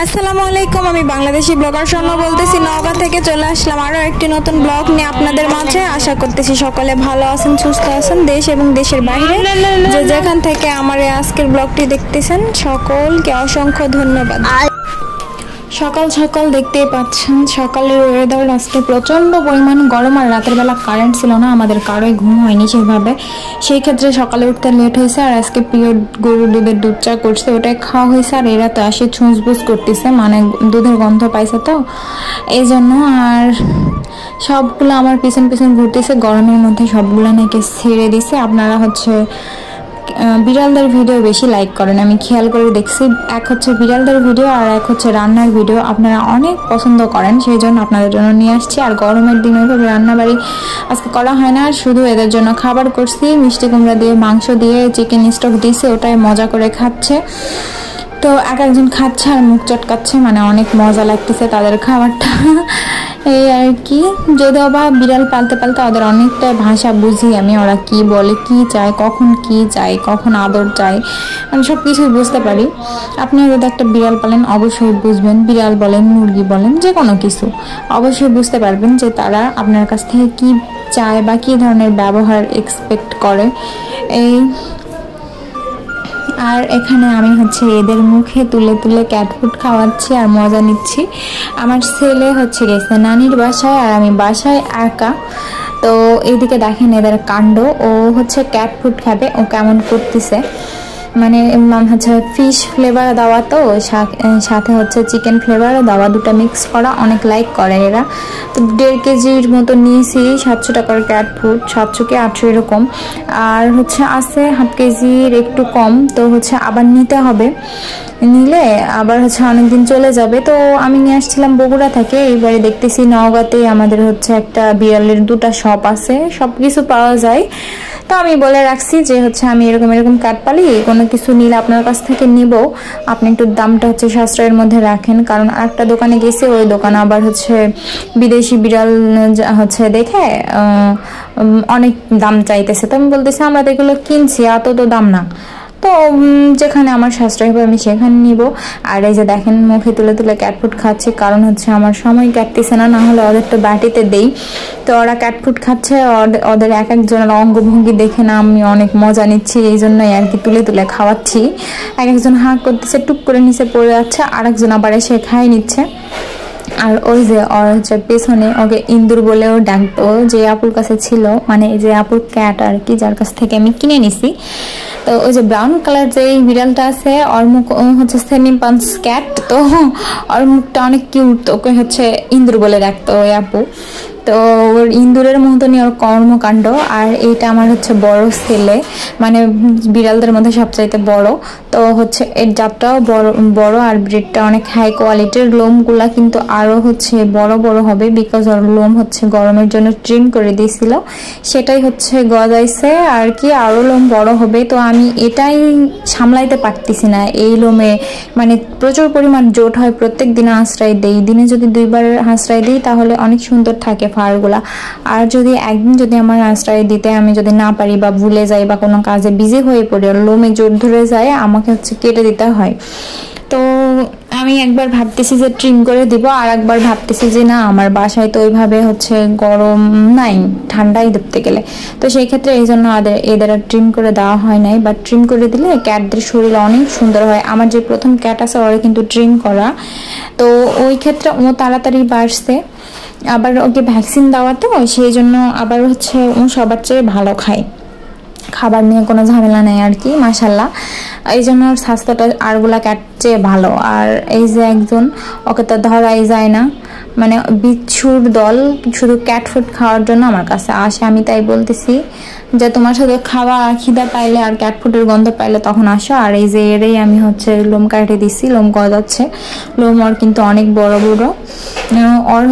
আসসালামু আলাইকুম, আমি বাংলাদেশি ব্লগার স্বর্ণ বলতেছি। নওগাঁ থেকে চলে আসলাম আরও একটি নতুন ব্লগ নিয়ে আপনাদের মাঝে। আশা করতেছি সকলে ভালো আছেন, সুস্থ আছেন। দেশ এবং দেশের বাইরে যে যেখান থেকে আমার এই আজকের ব্লগটি দেখতেছেন সকলকে অসংখ্য ধন্যবাদ। সকাল সকাল দেখতেই পাচ্ছেন সকালের ওয়েদার আজকে প্রচণ্ড পরিমাণ গরম, আর রাতের বেলা কারেন্ট ছিল না, আমাদের কারোই ঘুম হয়নি সেভাবে। সেই ক্ষেত্রে সকালে উঠতে লেট হয়েছে। আর আজকে প্রিয় গরুর দুধের দুধ চা করছে, ওটাই খাওয়া হয়েছে। আর এরা তো আসে ছুঁচবুচ করতেছে, মানে দুধের গন্ধ পাইছে তো এই জন্য। আর সবগুলো আমার পিছন পিছন ঘুরতেছে, গরমের মধ্যে সবগুলো নাকি ছেড়ে দিছে। আপনারা বিড়ালদের ভিডিও বেশি লাইক করেন, আমি খেয়াল করে দেখছি। এক হচ্ছে বিড়ালদের ভিডিও আর এক হচ্ছে রান্নার ভিডিও, আপনারা অনেক পছন্দ করেন, সেই জন্য আপনাদের জন্য নিয়ে আসছি। আর গরমের দিন ওইভাবে রান্নাবাড়ি আজকে করা হয় না, শুধু এদের জন্য খাবার করছি। মিষ্টি কুমড়া দিয়ে, মাংস দিয়ে, চিকেন স্টক দিয়েছে, ওটাই মজা করে খাচ্ছে। তো এক একজন খাচ্ছে আর মুখ চটকাচ্ছে, মানে অনেক মজা লাগতেছে তাদের খাবারটা। এই আর কি, যদিও বা বিড়াল পালতে পালতে ওদের অনেকটা ভাষা বুঝি আমি, ওরা কি বলে, কি চায়, কখন কি চায়, কখন আদর চায়, আমি সব কিছুই বুঝতে পারি। আপনি যদি একটা বিড়াল পালেন অবশ্যই বুঝবেন, বিড়াল বলেন, মুরগি বলেন, যে কোনো কিছু অবশ্যই বুঝতে পারবেন যে তারা আপনার কাছ থেকে কি চায় বা কি ধরনের ব্যবহার এক্সপেক্ট করে। আর এখানে আমি এদের মুখে তুলে তুলে ক্যাট ফুড খাওয়াচ্ছি আর মজা নিচ্ছি। আমার ছেলে গেছে নানির বাসায় আর আমি বাসায় একা। তো এইদিকে দেখেন এদের কাণ্ড, ও ক্যাট ফুড খাবে, ও কেমন করতেছে। মানে ফিশ ফ্লেভার দেওয়া, তো সাথে চিকেন ফ্লেভারও দেওয়া, দুটো মিক্স করা, অনেক লাইক করে এরা। তো 1.5 কেজির মতো নিয়েছি, 700 টাকার ক্যাট ফুড, 700 কি 800 এরকম। আর আছে 1/2 কেজির একটু কম, তো আবার নিতে হবে, নিলে আবার অনেকদিন চলে যাবে। তো আমি নিয়ে আসছিলাম বগুড়া থেকে, এইবারে দেখতেছি নওগাঁতে আমাদের একটা বিড়ালের 2টা শপ আছে, সব কিছু পাওয়া যায়। তো আমি বলে রাখছি যে আমি এরকম কাঠ পালি, কোনো কিছু নিলে আপনার কাছ থেকে নিব, আপনি একটু দামটা সাশ্রয়ের মধ্যে রাখেন। কারণ আরেকটা দোকানে গেছি, ওই দোকানে আবার বিদেশি বিড়াল দেখে অনেক দাম চাইতেছে। তো আমি বলতেছি আমরা তো এগুলো কিনছি, এত তো দাম না, তো যেখানে আমার সাশ্রয় হবে আমি সেখানে নিব। আর এই যে দেখেন মুখে তুলে তুলে ক্যাটফুড খাচ্ছে, কারণ আমার সময় কাটতেছে না, না হলে ওদের তো বাটিতে দেই। তো ওরা ক্যাটফুড খাচ্ছে, ওদের এক একজনের অঙ্গভঙ্গি দেখে না আমি অনেক মজা নিচ্ছি, এই জন্যই আর কি তুলে তুলে খাওয়াচ্ছি। এক একজন হাঁ করতেছে, টুক করে নিচে পড়ে যাচ্ছে, আর একজন আবার এসে খাই নিচ্ছে। আর ওই যে ওর পেছনে ওকে ইন্দুর বলেও ডাকতো, যে আপুর কাছে ছিল, মানে এই যে আপুর ক্যাট আর কি, যার কাছ থেকে আমি কিনে নিছি। তো ওই যে ব্রাউন কালার যে বিড়ালটা আছে, ওর মুখ সেমি পাঞ্চ ক্যাট, তো ওর মুখটা অনেক কিউট, ওকে ইন্দুর বলে ডাকতো ওই আপু। তো ওর ইন্দুরের মতনই ওর কর্মকাণ্ড। আর এইটা আমার বড় ছেলে, মানে বিড়ালদের মধ্যে সবচাইতে বড়। তো এর জাতটাও বড় আর ব্রিডটা অনেক হাই কোয়ালিটির। লোমগুলা কিন্তু আরো বড় বড় হবে, বিকজ ওর লোম গরমের জন্য ট্রিম করে দিয়েছিল, সেটাই গজাইছে আর কি, আরো লোম বড় হবে। তো আমি এটাই সামলাইতে পারতেছি না, এই লোমে মানে প্রচুর পরিমাণ জোট হয়। প্রত্যেক দিনে আশ্রয় দেই, দিনে যদি 2বার আশ্রয় দিই তাহলে অনেক সুন্দর থাকে ফারগুলা। আর যদি একদিন আমার আশ্রয় দিতে আমি যদি না পারি বা ভুলে যাই বা কোনো কাজে বিজি হয়ে পড়ে, লোমে জোট ধরে যায়, আমাকে কেটে দিতে হয়। তো আমি একবার ভাবতেছি যে ট্রিম করে দিব, আর একবার ভাবতেছি যে না, আমার বাসায় তো ওইভাবে গরম নাই, ঠান্ডাই ধরতে গেলে। তো সেই ক্ষেত্রে এই জন্য এদের আর ট্রিম করে দেওয়া হয় নাই, বা ট্রিম করে দিলে ক্যাটদের শরীর অনেক সুন্দর হয়। আমার যে প্রথম ক্যাট আছে ওরা কিন্তু ট্রিম করা, তো ওই ক্ষেত্রে ও তাড়াতাড়ি বাড়ছে। আবার ওকে ভ্যাকসিন দেওয়া, তো সেই জন্য আবার ও সবার চেয়ে ভালো খায়, খাবার নিয়ে কোনো ঝামেলা নেই আর কি, মাশাল্লাহ। এই জন্য ওর স্বাস্থ্যটা আরগুলা ক্যাট চেয়ে ভালো। আর এই যে একজন, ওকে তো ধরাই যায় না, মানে বিচ্ছুর দল শুধু ক্যাট ফুড খাওয়ার জন্য আমার কাছে আসে। আমি তাই বলতেছি যে তোমার সাথে খাওয়া খিদা পাইলে আর ক্যাট ফুডের গন্ধ পাইলে তখন আসো। আর এই যে এরই আমি লোম কাটে দিছি, লোম গজাচ্ছে, লোম ওর কিন্তু অনেক বড় বড়। ওর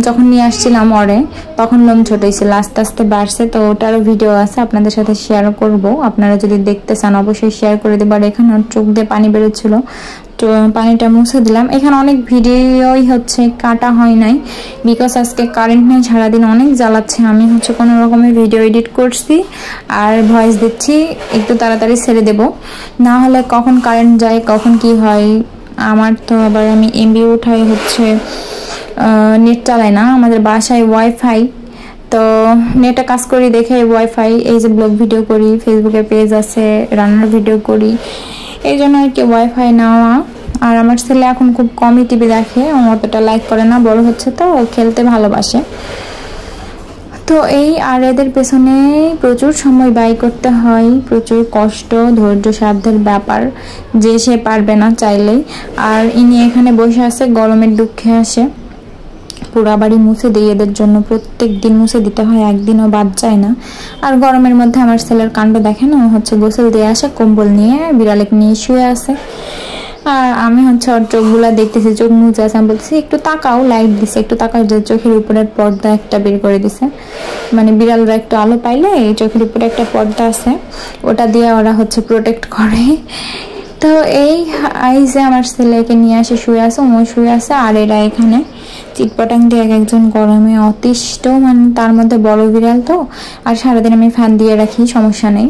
যখন নিয়ে আসছিলাম ওরে, তখন লোম ছোট ছিল, আস্তে আস্তে বাড়ছে। তো ওটারও ভিডিও আছে, আপনাদের সাথে শেয়ার করব, আপনারা যদি দেখতে চান অবশ্যই শেয়ার করে দেবো। আর এখানে ওর চোখ দিয়ে পানি বেরোচ্ছিল, তো পানিটা মুছে দিলাম। এখানে অনেক ভিডিওই কাটা হয় নাই, বিকজ আজকে কারেন্ট নেই, সারাদিন অনেক জ্বালাচ্ছে। আমি কোনো রকমের ভিডিও এডিট করছি আর ভয়েস দিচ্ছি, একটু তাড়াতাড়ি ছেড়ে দেব, না হলে কখন কারেন্ট যায়, কখন কি হয় আমার তো আবার আমি এমবি উঠাই হচ্ছে নেট চালাই না, আমাদের বাসায় ওয়াইফাই, তো নেটে কাজ করি দেখে ওয়াইফাই, এই যে ব্লগ ভিডিও করি, ফেসবুকে পেজ আছে, রান্নার ভিডিও করি, এই জন্য আর কি ওয়াইফাই নেওয়া। আর আমার ছেলে এখন খুব কমই টিভি দেখে, অতটা লাইক করে না, বড় হচ্ছে তো খেলতে ভালোবাসে। তো এই আর এদের পেছনে প্রচুর সময় ব্যয় করতে হয়, প্রচুর কষ্ট, ধৈর্য সাধ্যের ব্যাপার, যে সে পারবে না চাইলেই। আর ইনি এখানে বসে আছে, গরমের দুঃখে আসে। পুরা বাড়ি মুছে দিই এদের জন্য, প্রত্যেক দিন মুছে দিতে হয়, একদিনও বাদ যায় না। আর গরমের মধ্যে আমার ছেলের কাণ্ড দেখেন, ও হচ্ছে গোসল দিয়ে আসে, কম্বল নিয়ে বিড়ালেক নিয়ে শুয়ে আছে। আর আমি হচ্ছে ওর চোখগুলা দেখতেছি, চোখ মুছে আছে, আমি বলতেছি একটু তাকাও, লাইট দিছে, একটু তাকাও, যে চোখের উপরের পর্দা একটা বের করে দিছে, মানে বিড়ালরা একটু আলো পাইলে এই চোখের উপরে একটা পর্দা আছে, ওটা দিয়ে ওরা হচ্ছে প্রোটেক্ট করে। তো এই যে আমার ছেলেকে নিয়ে আসে শুয়ে আছে, ও শুয়ে আছে, আর এরা এখানে চিটপটাং দিয়ে একজন গরমে অতিষ্ঠ, মানে তার মধ্যে বড় বিড়াল তো, আর সারাদিন আমি ফ্যান দিয়ে রাখি, সমস্যা নেই,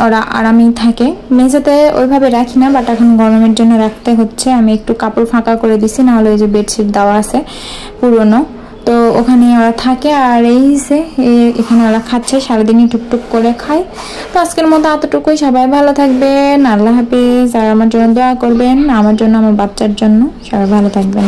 ওরা আরামেই থাকে। মেঝেতে ওইভাবে রাখি না, বাট এখন গরমের জন্য রাখতে হচ্ছে। আমি একটু কাপড় ফাঁকা করে দিছি, নাহলে ওই যে বেডশিট দেওয়া আছে পুরনো, তো ওখানে ওরা থাকে। আর এই যে এখানে ওরা খাচ্ছে, সারাদিনই টুকটুক করে খায়। তো আজকের মতো এতটুকুই, সবাই ভালো থাকবেন, আল্লাহ হাফিজ। আর আমার জন্য দোয়া করবেন, আমার জন্য, আমার বাচ্চার জন্য, সবাই ভালো থাকবেন।